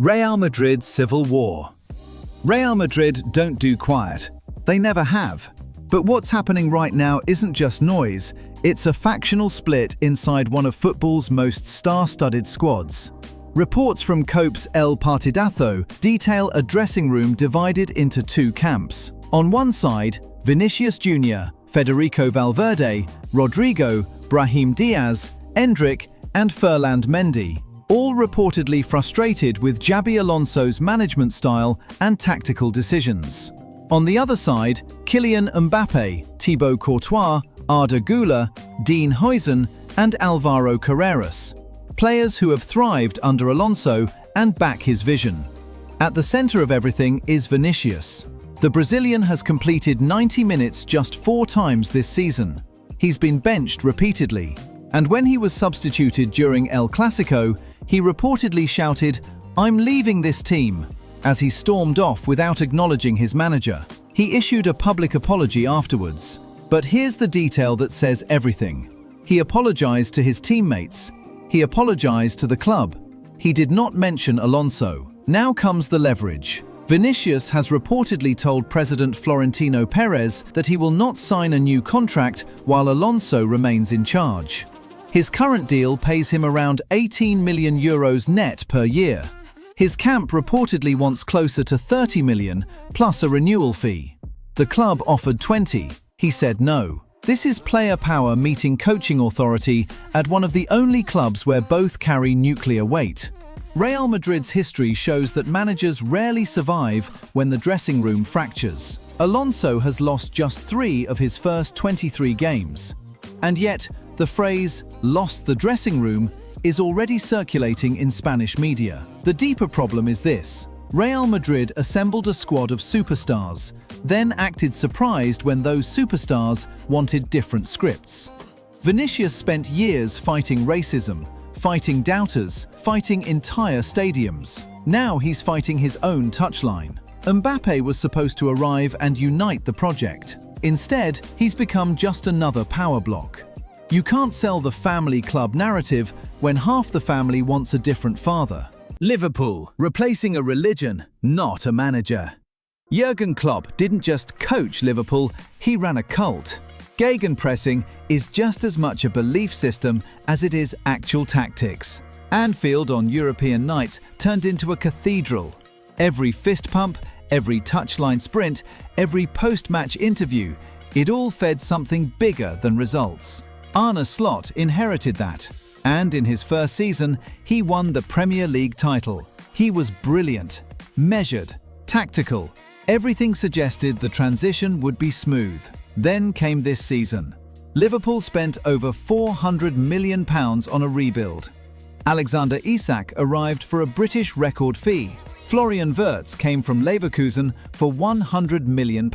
Real Madrid civil war. Real Madrid don't do quiet. They never have. But what's happening right now isn't just noise, it's a factional split inside one of football's most star-studded squads. Reports from Cope's El Partidazo detail a dressing room divided into two camps. On one side, Vinicius Jr., Federico Valverde, Rodrigo, Brahim Diaz, Endrick, and Ferland Mendy, all reportedly frustrated with Xabi Alonso's management style and tactical decisions. On the other side, Kylian Mbappe, Thibaut Courtois, Arda Güler, Dean Huijsen, and Alvaro Carreras, players who have thrived under Alonso and back his vision. At the center of everything is Vinicius. The Brazilian has completed 90 minutes just 4 times this season. He's been benched repeatedly, and when he was substituted during El Clasico, he reportedly shouted, "I'm leaving this team," as he stormed off without acknowledging his manager. He issued a public apology afterwards. But here's the detail that says everything. He apologized to his teammates. He apologized to the club. He did not mention Alonso. Now comes the leverage. Vinicius has reportedly told President Florentino Perez that he will not sign a new contract while Alonso remains in charge. His current deal pays him around €18 million net per year. His camp reportedly wants closer to 30 million, plus a renewal fee. The club offered 20. He said no. This is player power meeting coaching authority at one of the only clubs where both carry nuclear weight. Real Madrid's history shows that managers rarely survive when the dressing room fractures. Alonso has lost just 3 of his first 23 games. And yet, the phrase, "lost the dressing room," is already circulating in Spanish media. The deeper problem is this. Real Madrid assembled a squad of superstars, then acted surprised when those superstars wanted different scripts. Vinicius spent years fighting racism, fighting doubters, fighting entire stadiums. Now he's fighting his own touchline. Mbappe was supposed to arrive and unite the project. Instead, he's become just another power block. You can't sell the family club narrative when half the family wants a different father. Liverpool, replacing a religion, not a manager. Jurgen Klopp didn't just coach Liverpool, he ran a cult. Gegenpressing is just as much a belief system as it is actual tactics. Anfield on European nights turned into a cathedral. Every fist pump, every touchline sprint, every post-match interview, it all fed something bigger than results. Arne Slot inherited that, and in his first season, he won the Premier League title. He was brilliant, measured, tactical. Everything suggested the transition would be smooth. Then came this season. Liverpool spent over £400 million on a rebuild. Alexander Isak arrived for a British record fee. Florian Wirtz came from Leverkusen for £100 million.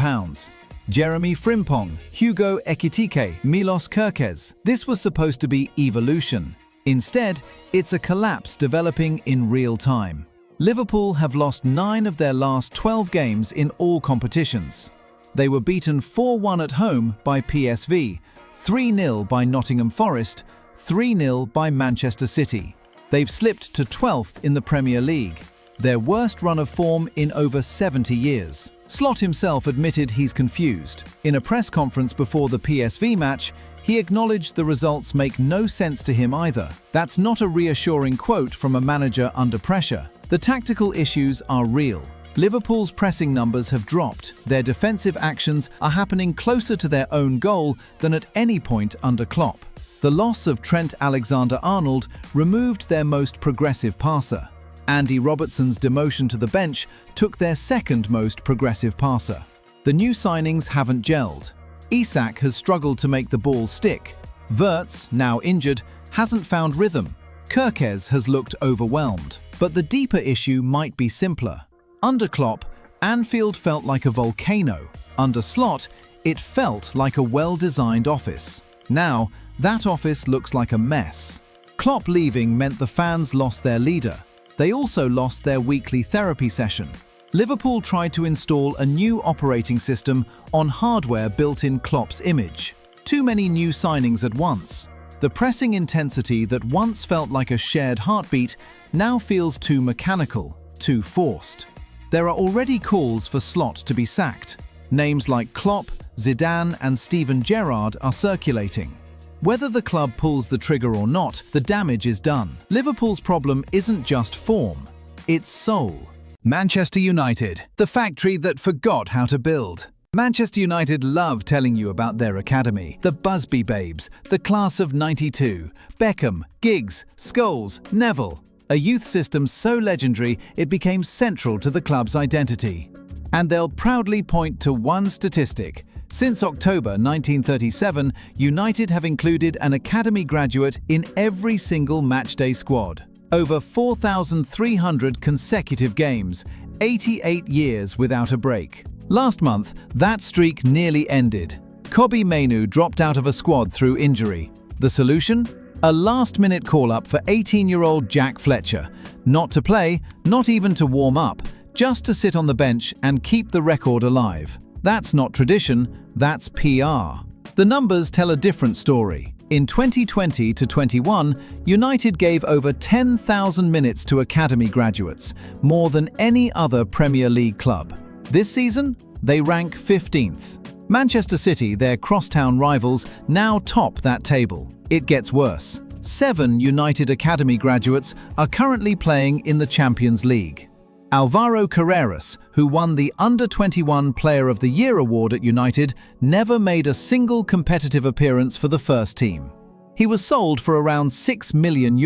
Jeremy Frimpong, Hugo Ekitike, Milos Kerkez. This was supposed to be evolution. Instead, it's a collapse developing in real time. Liverpool have lost 9 of their last 12 games in all competitions. They were beaten 4-1 at home by PSV, 3-0 by Nottingham Forest, 3-0 by Manchester City. They've slipped to 12th in the Premier League, their worst run of form in over 70 years. Slot himself admitted he's confused. In a press conference before the PSV match, he acknowledged the results make no sense to him either. That's not a reassuring quote from a manager under pressure. The tactical issues are real. Liverpool's pressing numbers have dropped. Their defensive actions are happening closer to their own goal than at any point under Klopp. The loss of Trent Alexander-Arnold removed their most progressive passer. Andy Robertson's demotion to the bench took their second most progressive passer. The new signings haven't gelled. Isak has struggled to make the ball stick. Wirtz, now injured, hasn't found rhythm. Kerkez has looked overwhelmed. But the deeper issue might be simpler. Under Klopp, Anfield felt like a volcano. Under Slot, it felt like a well-designed office. Now, that office looks like a mess. Klopp leaving meant the fans lost their leader. They also lost their weekly therapy session. Liverpool tried to install a new operating system on hardware built in Klopp's image. Too many new signings at once. The pressing intensity that once felt like a shared heartbeat now feels too mechanical, too forced. There are already calls for Slot to be sacked. Names like Klopp, Zidane and Steven Gerrard are circulating. Whether the club pulls the trigger or not, the damage is done. Liverpool's problem isn't just form, it's soul. Manchester United, the factory that forgot how to build. Manchester United love telling you about their academy, the Busby Babes, the class of '92, Beckham, Giggs, Scholes, Neville. A youth system so legendary it became central to the club's identity. And they'll proudly point to one statistic. Since October 1937, United have included an academy graduate in every single matchday squad. Over 4,300 consecutive games, 88 years without a break. Last month, that streak nearly ended. Kobbie Mainoo dropped out of a squad through injury. The solution? A last-minute call-up for 18-year-old Jack Fletcher. Not to play, not even to warm up, just to sit on the bench and keep the record alive. That's not tradition, that's PR. The numbers tell a different story. In 2020 to 21, United gave over 10,000 minutes to academy graduates, more than any other Premier League club. This season, they rank 15th. Manchester City, their crosstown rivals, now top that table. It gets worse. 7 United Academy graduates are currently playing in the Champions League. Alvaro Carreras, who won the Under-21 Player of the Year award at United, never made a single competitive appearance for the first team. He was sold for around €6 million.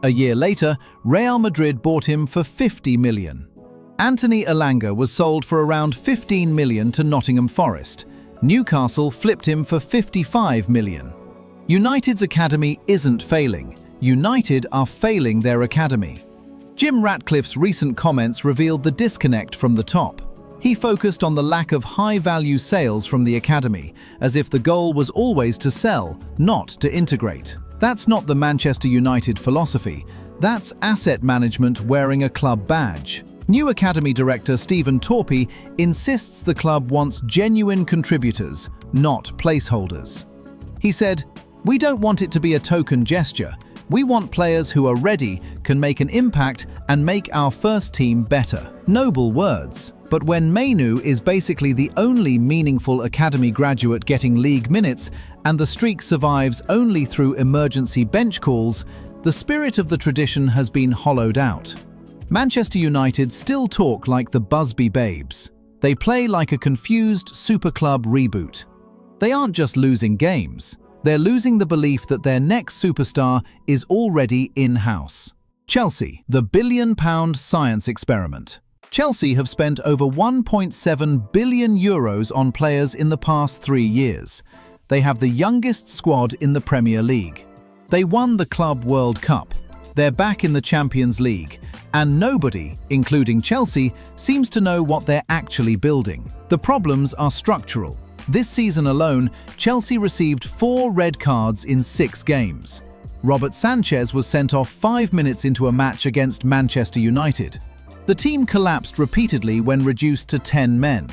A year later, Real Madrid bought him for €50 million. Anthony Elanga was sold for around €15 million to Nottingham Forest. Newcastle flipped him for €55 million. United's academy isn't failing. United are failing their academy. Jim Ratcliffe's recent comments revealed the disconnect from the top. He focused on the lack of high-value sales from the academy, as if the goal was always to sell, not to integrate. That's not the Manchester United philosophy. That's asset management wearing a club badge. New academy director Stephen Torpey insists the club wants genuine contributors, not placeholders. He said, "We don't want it to be a token gesture. We want players who are ready, can make an impact, and make our first team better." Noble words. But when Mainoo is basically the only meaningful academy graduate getting league minutes, and the streak survives only through emergency bench calls, the spirit of the tradition has been hollowed out. Manchester United still talk like the Busby Babes. They play like a confused super club reboot. They aren't just losing games. They're losing the belief that their next superstar is already in-house. Chelsea, the billion-pound science experiment. Chelsea have spent over €1.7 billion on players in the past 3 years. They have the youngest squad in the Premier League. They won the Club World Cup. They're back in the Champions League. And nobody, including Chelsea, seems to know what they're actually building. The problems are structural. This season alone, Chelsea received 4 red cards in 6 games. Robert Sanchez was sent off 5 minutes into a match against Manchester United. The team collapsed repeatedly when reduced to 10 men.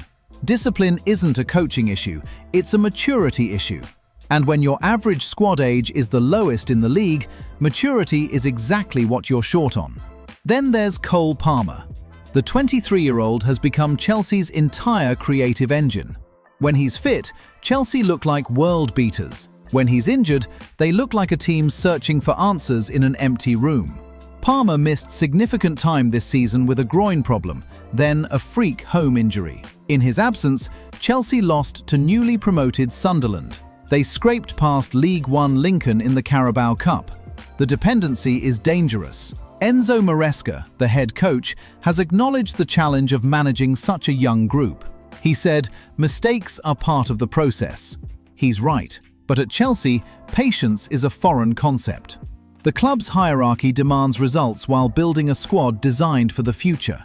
Discipline isn't a coaching issue, it's a maturity issue. And when your average squad age is the lowest in the league, maturity is exactly what you're short on. Then there's Cole Palmer. The 23-year-old has become Chelsea's entire creative engine. When he's fit, Chelsea look like world beaters. When he's injured, they look like a team searching for answers in an empty room. Palmer missed significant time this season with a groin problem, then a freak home injury. In his absence, Chelsea lost to newly promoted Sunderland. They scraped past League One Lincoln in the Carabao Cup. The dependency is dangerous. Enzo Maresca, the head coach, has acknowledged the challenge of managing such a young group. He said, "Mistakes are part of the process." He's right, but at Chelsea, patience is a foreign concept. The club's hierarchy demands results while building a squad designed for the future.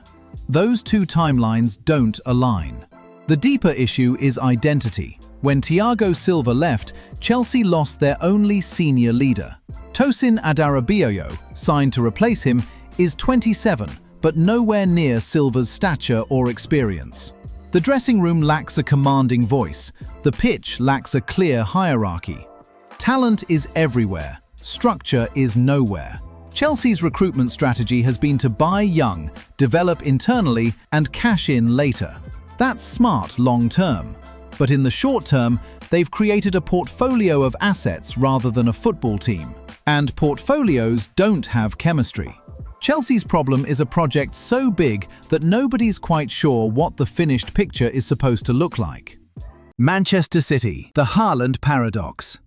Those two timelines don't align. The deeper issue is identity. When Thiago Silva left, Chelsea lost their only senior leader. Tosin Adarabioyo, signed to replace him, is 27, but nowhere near Silva's stature or experience. The dressing room lacks a commanding voice. The pitch lacks a clear hierarchy. Talent is everywhere. Structure is nowhere. Chelsea's recruitment strategy has been to buy young, develop internally, and cash in later. That's smart long-term. But in the short term, they've created a portfolio of assets rather than a football team. And portfolios don't have chemistry. Chelsea's problem is a project so big that nobody's quite sure what the finished picture is supposed to look like. Manchester City, the Haaland paradox.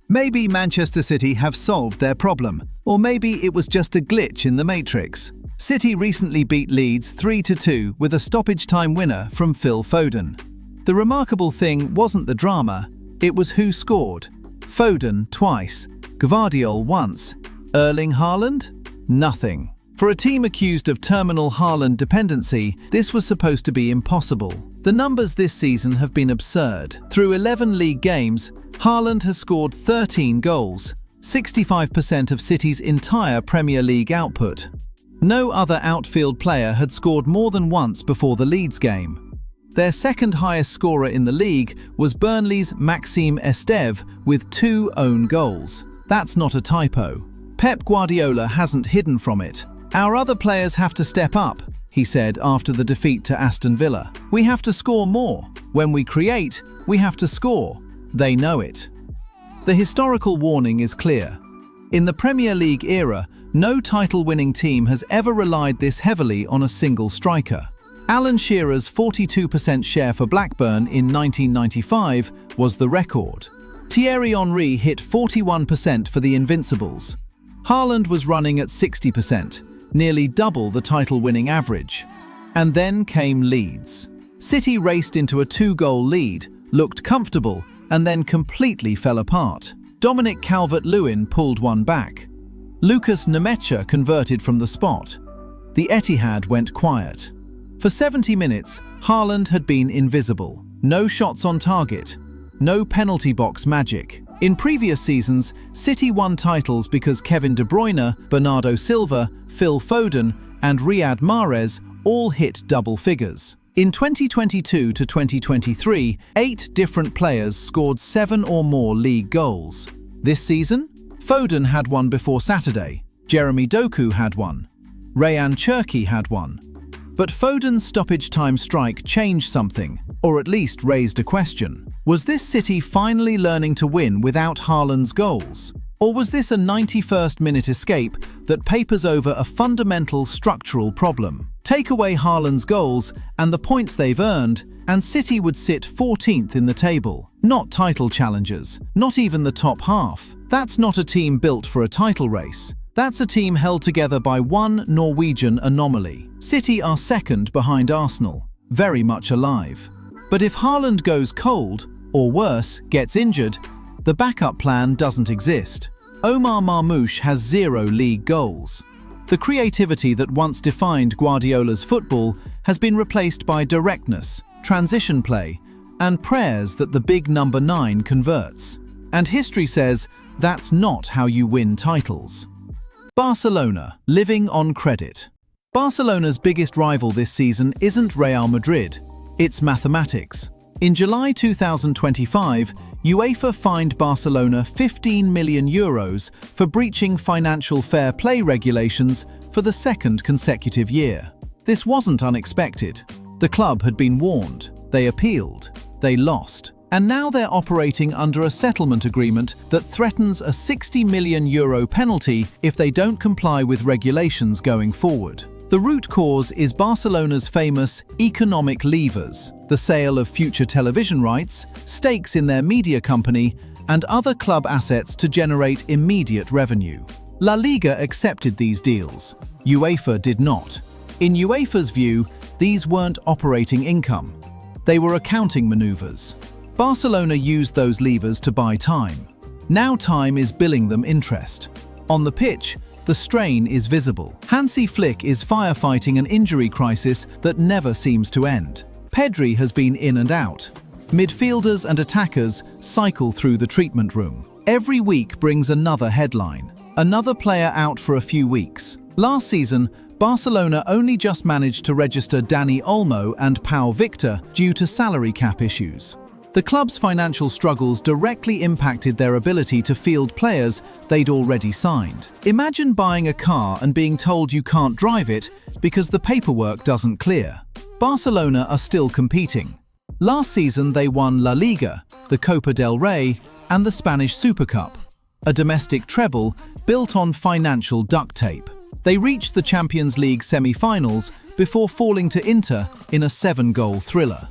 Maybe Manchester City have solved their problem, or maybe it was just a glitch in the matrix. City recently beat Leeds 3-2 with a stoppage-time winner from Phil Foden. The remarkable thing wasn't the drama, it was who scored. Foden twice, Gvardiol once. Erling Haaland? Nothing. For a team accused of terminal Haaland dependency, this was supposed to be impossible. The numbers this season have been absurd. Through 11 league games, Haaland has scored 13 goals, 65% of City's entire Premier League output. No other outfield player had scored more than once before the Leeds game. Their second highest scorer in the league was Burnley's Maxime Esteve with 2 own goals. That's not a typo. Pep Guardiola hasn't hidden from it. "Our other players have to step up," he said after the defeat to Aston Villa. "We have to score more. When we create, we have to score." They know it. The historical warning is clear. In the Premier League era, no title-winning team has ever relied this heavily on a single striker. Alan Shearer's 42% share for Blackburn in 1995 was the record. Thierry Henry hit 41% for the Invincibles. Haaland was running at 60%, nearly double the title-winning average. And then came Leeds. City raced into a 2-goal lead, looked comfortable, and then completely fell apart. Dominic Calvert-Lewin pulled one back. Lucas Nemecha converted from the spot. The Etihad went quiet. For 70 minutes, Haaland had been invisible. No shots on target. No penalty box magic. In previous seasons, City won titles because Kevin De Bruyne, Bernardo Silva, Phil Foden, and Riyad Mahrez all hit double figures. In 2022 to 2023, 8 different players scored 7 or more league goals. This season, Foden had one before Saturday, Jeremy Doku had one, Rayan Cherki had one. But Foden's stoppage-time strike changed something, or at least raised a question. Was this City finally learning to win without Haaland's goals? Or was this a 91st-minute escape that papers over a fundamental structural problem? Take away Haaland's goals and the points they've earned, and City would sit 14th in the table. Not title challengers, not even the top half. That's not a team built for a title race. That's a team held together by one Norwegian anomaly. City are second behind Arsenal, very much alive. But if Haaland goes cold, or worse, gets injured, the backup plan doesn't exist. Omar Marmoush has 0 league goals. The creativity that once defined Guardiola's football has been replaced by directness, transition play, and prayers that the big number 9 converts. And history says that's not how you win titles. Barcelona, living on credit. Barcelona's biggest rival this season isn't Real Madrid, it's mathematics. In July 2025, UEFA fined Barcelona €15 million for breaching financial fair play regulations for the 2nd consecutive year. This wasn't unexpected. The club had been warned, they appealed, they lost. And now they're operating under a settlement agreement that threatens a €60 million penalty if they don't comply with regulations going forward. The root cause is Barcelona's famous economic levers, the sale of future television rights, stakes in their media company, and other club assets to generate immediate revenue. La Liga accepted these deals. UEFA did not. In UEFA's view, these weren't operating income. They were accounting maneuvers. Barcelona used those levers to buy time. Now time is billing them interest. On the pitch, the strain is visible. Hansi Flick is firefighting an injury crisis that never seems to end. Pedri has been in and out. Midfielders and attackers cycle through the treatment room. Every week brings another headline. Another player out for a few weeks. Last season, Barcelona only just managed to register Dani Olmo and Pau Victor due to salary cap issues. The club's financial struggles directly impacted their ability to field players they'd already signed. Imagine buying a car and being told you can't drive it because the paperwork doesn't clear. Barcelona are still competing. Last season they won La Liga, the Copa del Rey, and the Spanish Super Cup, a domestic treble built on financial duct tape. They reached the Champions League semi-finals before falling to Inter in a 7-goal thriller.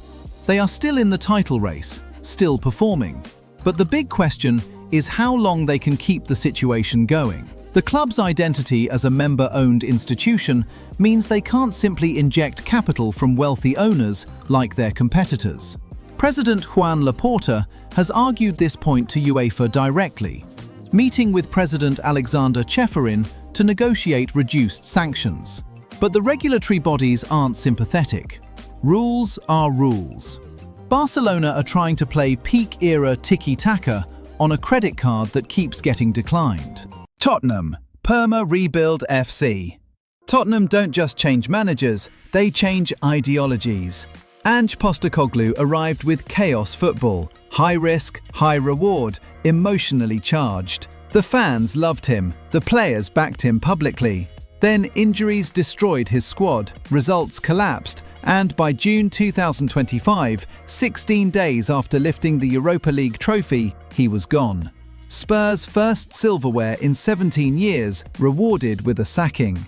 They are still in the title race, still performing. But the big question is how long they can keep the situation going. The club's identity as a member-owned institution means they can't simply inject capital from wealthy owners like their competitors. President Juan Laporta has argued this point to UEFA directly, meeting with President Alexander Ceferin to negotiate reduced sanctions. But the regulatory bodies aren't sympathetic. Rules are rules. Barcelona are trying to play peak-era tiki-taka on a credit card that keeps getting declined. Tottenham, Perma Rebuild FC. Tottenham don't just change managers, they change ideologies. Ange Postecoglou arrived with chaos football, high risk, high reward, emotionally charged. The fans loved him, the players backed him publicly. Then injuries destroyed his squad, results collapsed, and by June 2025, 16 days after lifting the Europa League trophy, he was gone. Spurs' first silverware in 17 years, rewarded with a sacking.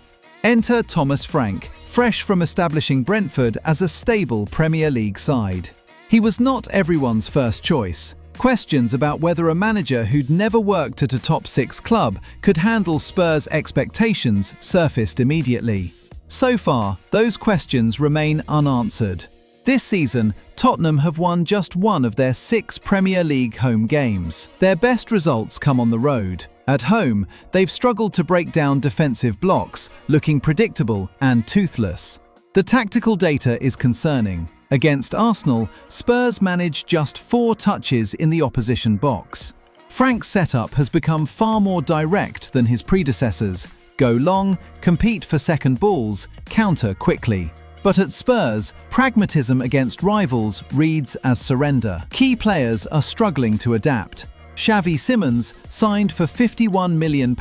Enter Thomas Frank, fresh from establishing Brentford as a stable Premier League side. He was not everyone's first choice. Questions about whether a manager who'd never worked at a top-6 club could handle Spurs' expectations surfaced immediately. So far, those questions remain unanswered. This season, Tottenham have won just one of their 6 Premier League home games. Their best results come on the road. At home, they've struggled to break down defensive blocks, looking predictable and toothless. The tactical data is concerning. Against Arsenal, Spurs managed just 4 touches in the opposition box. Frank's setup has become far more direct than his predecessors. Go long, compete for second balls, counter quickly. But at Spurs, pragmatism against rivals reads as surrender. Key players are struggling to adapt. Xavi Simons, signed for £51 million,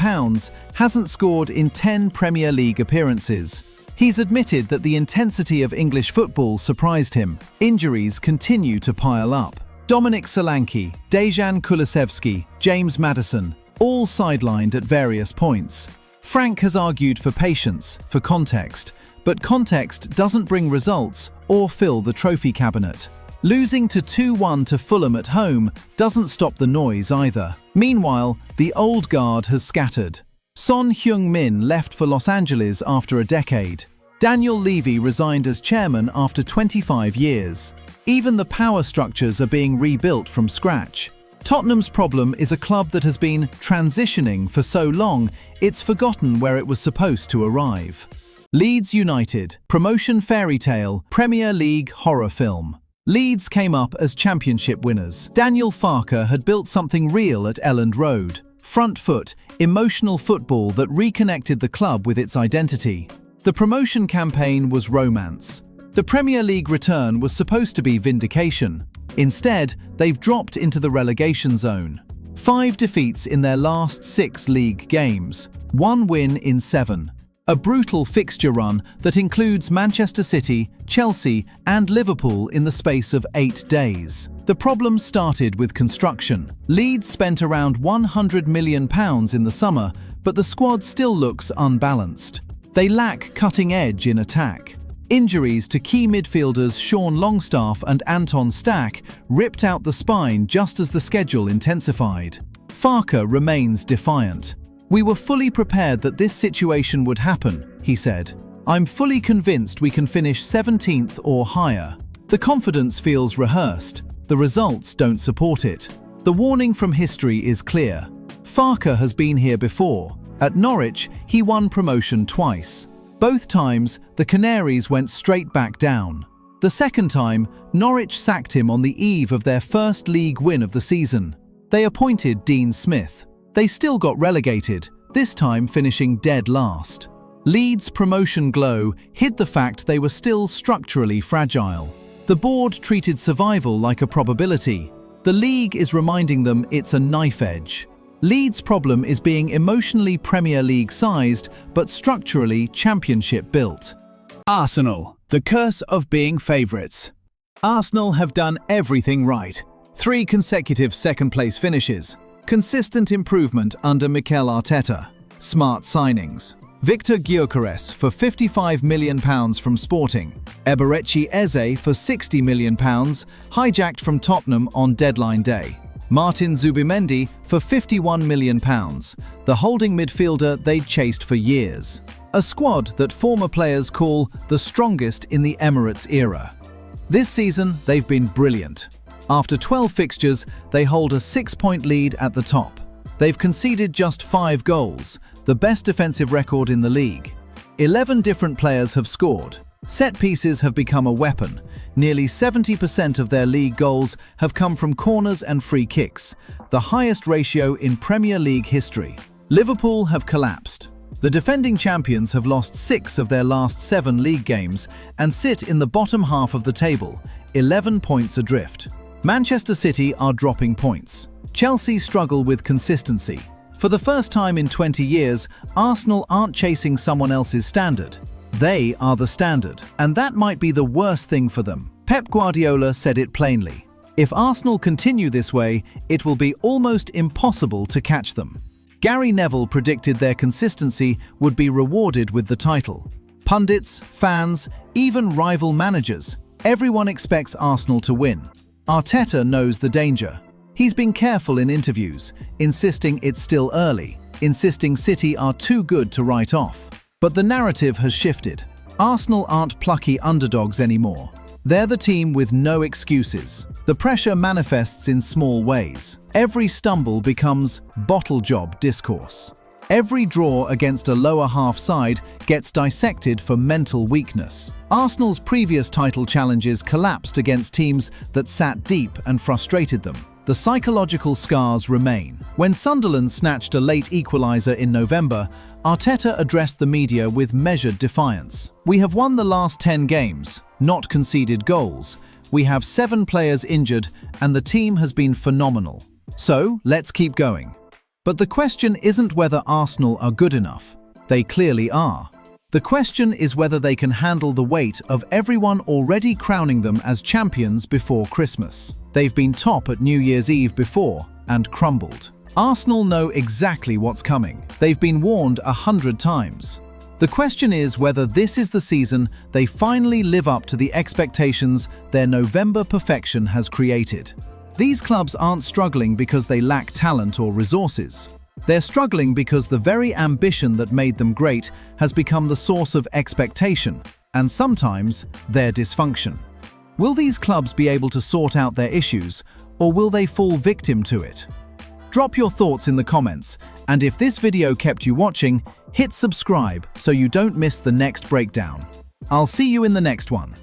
hasn't scored in 10 Premier League appearances. He's admitted that the intensity of English football surprised him. Injuries continue to pile up. Dominic Solanke, Dejan Kulusevski, James Maddison, all sidelined at various points. Frank has argued for patience, for context, but context doesn't bring results or fill the trophy cabinet. Losing to 2-1 to Fulham at home doesn't stop the noise either. Meanwhile, the old guard has scattered. Son Heung-min left for Los Angeles after a decade. Daniel Levy resigned as chairman after 25 years. Even the power structures are being rebuilt from scratch. Tottenham's problem is a club that has been transitioning for so long, it's forgotten where it was supposed to arrive. Leeds United, promotion fairy tale, Premier League horror film. Leeds came up as championship winners. Daniel Farke had built something real at Elland Road. Front foot, emotional football that reconnected the club with its identity. The promotion campaign was romance. The Premier League return was supposed to be vindication. Instead, they've dropped into the relegation zone. 5 defeats in their last 6 league games, 1 win in 7. A brutal fixture run that includes Manchester City, Chelsea and Liverpool in the space of 8 days. The problem started with construction. Leeds spent around £100 million in the summer, but the squad still looks unbalanced. They lack cutting edge in attack. Injuries to key midfielders Sean Longstaff and Anton Stack ripped out the spine just as the schedule intensified. Farke remains defiant. "We were fully prepared that this situation would happen," he said. "I'm fully convinced we can finish 17th or higher." The confidence feels rehearsed. The results don't support it. The warning from history is clear. Farke has been here before. At Norwich, he won promotion twice. Both times, the Canaries went straight back down. The second time, Norwich sacked him on the eve of their first league win of the season. They appointed Dean Smith. They still got relegated, this time finishing dead last. Leeds' promotion glow hid the fact they were still structurally fragile. The board treated survival like a probability. The league is reminding them it's a knife edge. Leeds' problem is being emotionally Premier League-sized, but structurally Championship-built. Arsenal, the curse of being favourites. Arsenal have done everything right. 3 consecutive second-place finishes. Consistent improvement under Mikel Arteta. Smart signings. Victor Gyökeres for £55 million from Sporting. Eberechi Eze for £60 million, hijacked from Tottenham on deadline day. Martin Zubimendi for £51 million, the holding midfielder they'd chased for years. A squad that former players call the strongest in the Emirates era. This season, they've been brilliant. After 12 fixtures, they hold a 6-point lead at the top. They've conceded just 5 goals, the best defensive record in the league. 11 different players have scored. Set pieces have become a weapon. Nearly 70% of their league goals have come from corners and free kicks, the highest ratio in Premier League history. Liverpool have collapsed. The defending champions have lost 6 of their last 7 league games and sit in the bottom half of the table, 11 points adrift. Manchester City are dropping points. Chelsea struggle with consistency. For the first time in 20 years, Arsenal aren't chasing someone else's standard. They are the standard, and that might be the worst thing for them. Pep Guardiola said it plainly. If Arsenal continue this way, it will be almost impossible to catch them. Gary Neville predicted their consistency would be rewarded with the title. Pundits, fans, even rival managers, everyone expects Arsenal to win. Arteta knows the danger. He's been careful in interviews, insisting it's still early, insisting City are too good to write off. But the narrative has shifted. Arsenal aren't plucky underdogs anymore. They're the team with no excuses. The pressure manifests in small ways. Every stumble becomes bottle job discourse. Every draw against a lower half side gets dissected for mental weakness. Arsenal's previous title challenges collapsed against teams that sat deep and frustrated them. The psychological scars remain. When Sunderland snatched a late equaliser in November, Arteta addressed the media with measured defiance. We have won the last 10 games, not conceded goals. We have 7 players injured and the team has been phenomenal. So, let's keep going. But the question isn't whether Arsenal are good enough. They clearly are. The question is whether they can handle the weight of everyone already crowning them as champions before Christmas. They've been top at New Year's Eve before and crumbled. Arsenal know exactly what's coming. They've been warned 100 times. The question is whether this is the season they finally live up to the expectations their November perfection has created. These clubs aren't struggling because they lack talent or resources. They're struggling because the very ambition that made them great has become the source of expectation, and sometimes their dysfunction. Will these clubs be able to sort out their issues, or will they fall victim to it? Drop your thoughts in the comments, and if this video kept you watching, hit subscribe so you don't miss the next breakdown. I'll see you in the next one.